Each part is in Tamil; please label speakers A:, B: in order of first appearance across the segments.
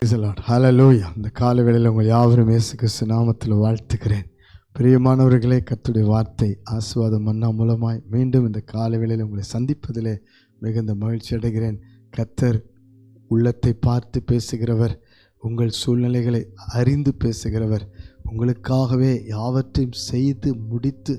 A: ஹல்லேலூயா. இந்த காலை வேளையில் உங்கள் யாவரும் இயேசு கிறிஸ்து நாமத்தில் வாழ்த்துக்கிறேன். பிரியமானவர்களே, கர்த்தருடைய வார்த்தை ஆசீர்வாதம் மன்னா மூலமாய் மீண்டும் இந்த காலை வேளையில் உங்களை சந்திப்பதிலே மிகுந்த மகிழ்ச்சி அடைகிறேன். கர்த்தர் உள்ளத்தை பார்த்து பேசுகிறவர், உங்கள் சூழ்நிலைகளை அறிந்து பேசுகிறவர், உங்களுக்காகவே யாவற்றையும் செய்து முடித்து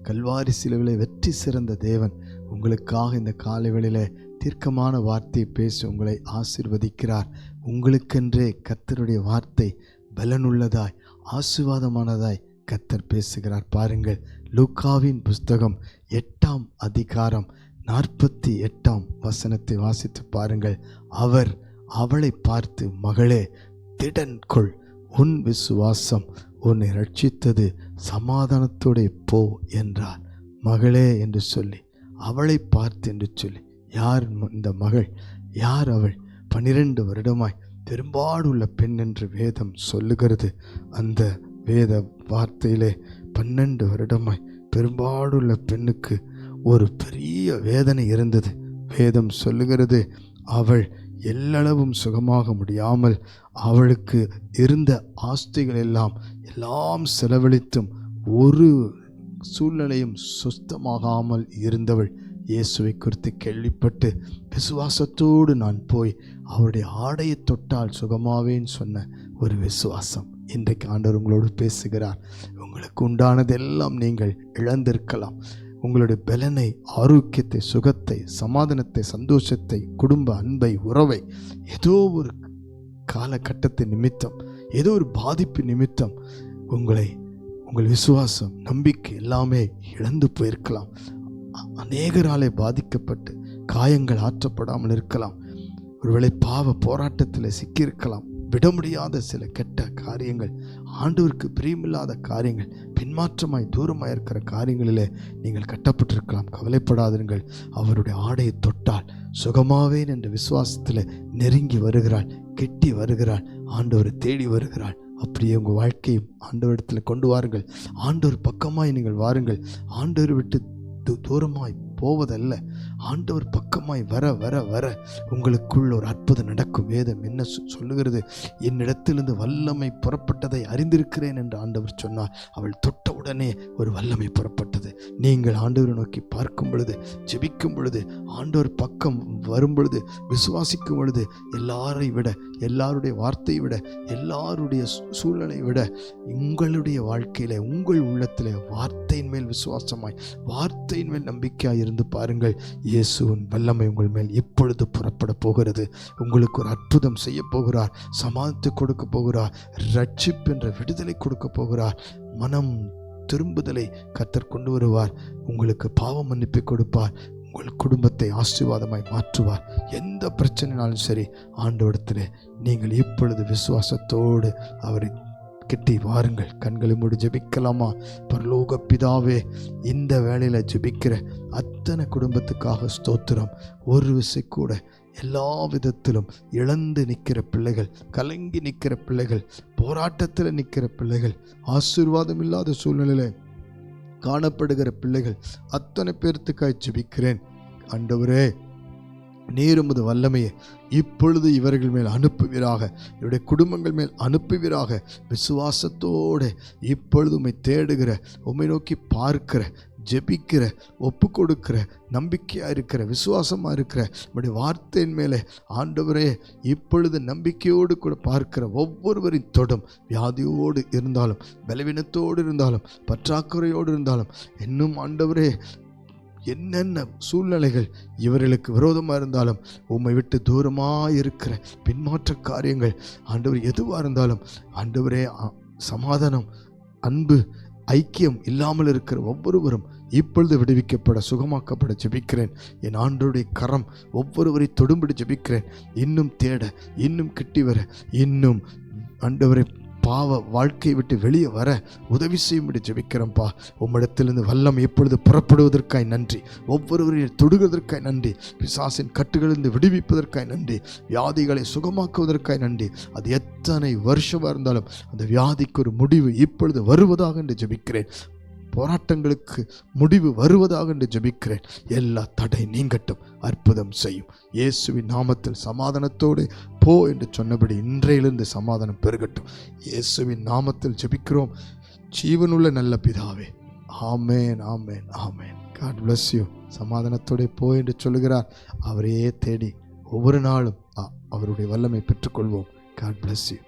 A: கல்வாரி சிலுவையிலே வெற்றி சிறந்த தேவன் உங்களுக்காக இந்த காலை வேளையிலே தீர்க்கமான வார்த்தையை பேசி உங்களை ஆசீர்வதிக்கிறார். உங்களுக்கென்றே கர்த்தருடைய வார்த்தை பலனுள்ளதாய் ஆசீர்வாதமானதாய் கர்த்தர் பேசுகிறார். பாருங்கள், லூக்காவின் புஸ்தகம் 8ஆம் அதிகாரம் 48ஆம் வசனத்தை வாசித்து பாருங்கள். அவர் அவளை பார்த்து, மகளே திடன் கொள், உன் விசுவாசம் உன்னை ரட்சித்தது, சமாதானத்தோടെ போ என்றார். மகளே என்று சொல்லி, அவளை பார்த்து என்று சொல்லி, யார் இந்த மகள்? யார் அவள்? 12 வருடமாய் பெரும்பாடுள்ள பெண் என்று வேதம் சொல்லுகிறது. அந்த வேத வார்த்தையிலே 12 வருடமாய் பெரும்பாடுள்ள பெண்ணுக்கு ஒரு பெரிய வேதனை இருந்தது. வேதம் சொல்லுகிறது, அவள் எல்லளவும் சுகமாக முடியாமல் அவளுக்கு இருந்த ஆஸ்திகள் எல்லாம் செலவழித்தும் ஒரு சூழ்நிலையும் சுத்தமாகாமல் இருந்தவள் இயேசுவை குறித்து கேள்விப்பட்டு விசுவாசத்தோடு நான் போய் அவருடைய ஆடையை தொட்டால் சுகமாவேன்னு சொன்ன ஒரு விசுவாசம். இன்றைக்கு ஆண்டவர் உங்களோடு பேசுகிறார். உங்களுக்கு உண்டானதெல்லாம் நீங்கள் இழந்திருக்கலாம். உங்களுடைய பலனை, ஆரோக்கியத்தை, சுகத்தை, சமாதானத்தை, சந்தோஷத்தை, குடும்ப அன்பை, உறவை, ஏதோ ஒரு காலகட்டத்தின் நிமித்தம், ஏதோ ஒரு பாதிப்பு நிமித்தம் உங்கள் விசுவாசம், நம்பிக்கை எல்லாமே இழந்து போயிருக்கலாம். அநேகராலே பாதிக்கப்பட்டு காயங்கள் ஆற்றப்படாமல் இருக்கலாம். ஒருவேளை பாவ போராட்டத்தில் சிக்கியிருக்கலாம். விட முடியாத சில கெட்ட காரியங்கள், ஆண்டவருக்கு பிரியமில்லாத காரியங்கள், பின்மாற்றமாய் தூரமாய் இருக்கிற காரியங்களிலே நீங்கள் கட்டப்பட்டிருக்கலாம். கவலைப்படாதீர்கள். அவருடைய ஆடையை தொட்டால் சுகமாவேன் என்ற விசுவாசத்தில் நெருங்கி வருகிறாள், கெட்டி வருகிறாள், ஆண்டவரை தேடி வருகிறாள். அப்படியே உங்கள் வாழ்க்கையும் ஆண்டவரிடத்தில் கொண்டு வாருங்கள். ஆண்டவர் பக்கமாய் நீங்கள் வாருங்கள். ஆண்டவர் விட்டு தூரமாய் போவதல்ல, ஆண்டவர் பக்கமாய் வர வர வர உங்களுக்குள்ள ஒரு அற்புதம் நடக்கும். வேதம் என்ன சொல்லுகிறது? என்னிடத்திலிருந்து வல்லமை புறப்பட்டதை அறிந்திருக்கிறேன் என்று ஆண்டவர் சொன்னார். அவள் தொட்ட உடனே ஒரு வல்லமை புறப்பட்டது. நீங்கள் ஆண்டவரை நோக்கி பார்க்கும் பொழுது, ஜெபிக்கும் பொழுது, ஆண்டவர் பக்கம் வரும் பொழுது, விசுவாசிக்கும் பொழுது, எல்லாரை விட, எல்லாருடைய வார்த்தையை விட, எல்லாருடைய சூழ்நிலை விட உங்களுடைய வாழ்க்கையில, உங்கள் உள்ளத்திலே வார்த்தையின் மேல் விசுவாசமாய், வார்த்தையின் மேல் நம்பிக்கையாய் இருந்து பாருங்கள். இயேசுவின் வல்லமை உங்கள் மேல் இப்பொழுது புறப்பட போகிறது. உங்களுக்கு ஒரு அற்புதம் செய்ய போகிறார். சமாதானத்தை கொடுக்க போகிறார். ரட்சிப்பு என்ற விடுதலை கொடுக்க போகிறார். மனம் திரும்புதலை கர்த்தர் கொண்டு வருவார். உங்களுக்கு பாவ மன்னிப்பை கொடுப்பார். உங்கள் குடும்பத்தை ஆசீர்வாதமாய் மாற்றுவார். எந்த பிரச்சனைனாலும் சரி, ஆண்டவரிடத்திலே நீங்கள் இப்பொழுது விசுவாசத்தோடு அவரை கெட்டி வாருங்கள். கண்களை மூடி ஜெபிக்கலாமா? பரலோக பிதாவே, இந்த வேளையில் ஜெபிக்கிற அத்தனை குடும்பத்துக்காக ஸ்தோத்திரம். ஒரு விசை கூட எல்லா விதத்திலும் இழந்து நிற்கிற பிள்ளைகள், கலங்கி நிற்கிற பிள்ளைகள், போராட்டத்தில் நிற்கிற பிள்ளைகள், ஆசீர்வாதம் இல்லாத சூழ்நிலையில் காணப்படுகிற பிள்ளைகள், அத்தனை பேர்த்துக்காய் ஜெபிக்கிறேன். ஆண்டவரே, நீர் உமது வல்லமையை இப்பொழுது இவர்கள் மேல் அனுப்புவீராக, இவருடைய குடும்பங்கள் மேல் அனுப்புவீராக. விசுவாசத்தோடு இப்பொழுது உம்மை தேடுகிற, உம்மை நோக்கி பார்க்கிற, ஜெபிக்கிற, ஒப்பு கொடுக்கிற, நம்பிக்கையாக இருக்கிற, விசுவாசமாக இருக்கிற, நம்முடைய வார்த்தையின் மேலே ஆண்டவரே இப்பொழுது நம்பிக்கையோடு கூட பார்க்கிற ஒவ்வொருவரின் தொடும். வியாதியோடு இருந்தாலும், பலவீனத்தோடு இருந்தாலும், பற்றாக்குறையோடு இருந்தாலும், இன்னும் ஆண்டவரே என்னென்ன சூழ்நிலைகள் இவர்களுக்கு விரோதமாக இருந்தாலும், உம்மை விட்டு தூரமாக இருக்கிற பின்மாற்ற காரியங்கள், ஆண்டவர் எதுவாக இருந்தாலும், ஆண்டவரே சமாதானம், அன்பு, ஐக்கியம் இல்லாமல் இருக்கிற ஒவ்வொருவரும் இப்பொழுது விடுவிக்கப்பட, சுகமாக்கப்பட ஜெபிக்கிறேன். என் ஆண்டவருடைய கரம் ஒவ்வொருவரை தொடும்படி ஜெபிக்கிறேன். இன்னும் தேட, இன்னும் கிட்டி வர, இன்னும் ஆண்டவரை பாவ வாழ்க்கையை விட்டு வெளியே வர உதவி செய்யும்படி ஜெபிக்கிறேன்ப்பா. உம்மிடத்திலிருந்து வல்லம் எப்பொழுது புறப்படுவதற்காய் நன்றி. ஒவ்வொருவரையும் தொடுவதற்காய் நன்றி. பிசாசின் கட்டுகளிலிருந்து விடுவிப்பதற்காய் நன்றி. வியாதிகளை சுகமாக்குவதற்காய் நன்றி. அது எத்தனை வருஷமாக இருந்தாலும் அந்த வியாதிக்கு ஒரு முடிவு இப்பொழுது வருவதாக என்று ஜெபிக்கிறேன். போராட்டங்களுக்கு முடிவு வருவதாக என்று ஜெபிக்கிறேன். எல்லா தடை நீங்கட்டும், அற்புதம் செய்யும். இயேசுவின் நாமத்தில் சமாதானத்தோடு போ என்று சொன்னபடி இன்றையிலிருந்து சமாதானம் பெருகட்டும். இயேசுவின் நாமத்தில் ஜெபிக்கிறோம் ஜீவனுள்ள நல்ல பிதாவே. ஆமேன், ஆமேன், ஆமேன். God bless you. சமாதானத்தோடு போ என்று சொல்லுகிறார். அவரையே தேடி ஒவ்வொரு நாளும் அவருடைய வல்லமை பெற்றுக்கொள்வோம். God bless you.